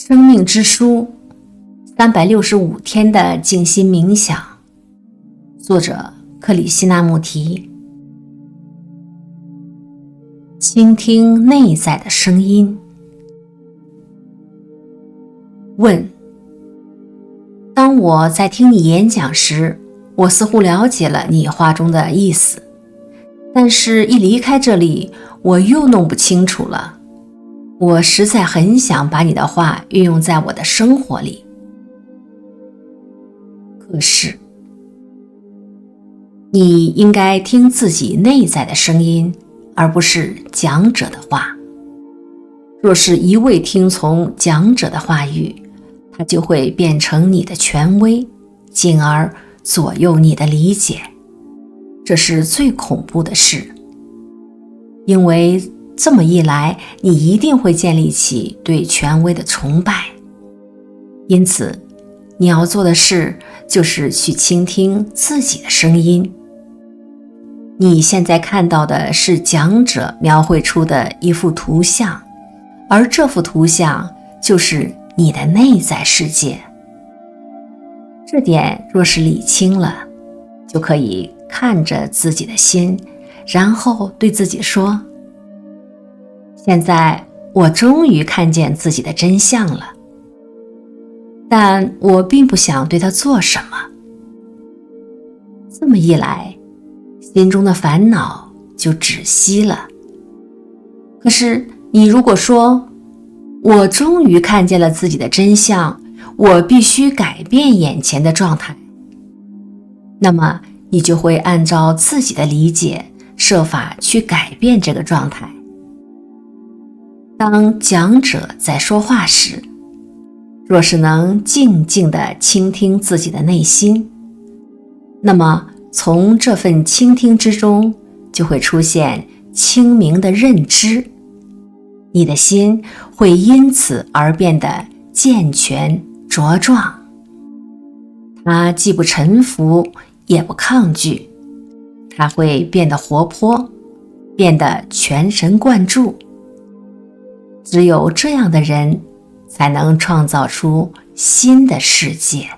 生命之书365天的静心冥想，作者克里希那穆提。倾听内在的声音。问：当我在听你演讲时，我似乎了解了你话中的意思，但是一离开这里，我又弄不清楚了。我实在很想把你的话运用在我的生活里，可是你应该听自己内在的声音，而不是讲者的话。若是一味听从讲者的话语，它就会变成你的权威，进而左右你的理解。这是最恐怖的事，因为这么一来，你一定会建立起对权威的崇拜。因此，你要做的事就是去倾听自己的声音。你现在看到的是讲者描绘出的一幅图像，而这幅图像就是你的内在世界。这点若是理清了，就可以看着自己的心，然后对自己说：现在我终于看见自己的真相了，但我并不想对它做什么。这么一来，心中的烦恼就止息了。可是你如果说，我终于看见了自己的真相，我必须改变眼前的状态，那么你就会按照自己的理解，设法去改变这个状态。当讲者在说话时，若是能静静地倾听自己的内心，那么从这份倾听之中就会出现清明的认知，你的心会因此而变得健全茁壮。它既不臣服，也不抗拒，它会变得活泼，变得全神贯注。只有这样的人，才能创造出新的世界。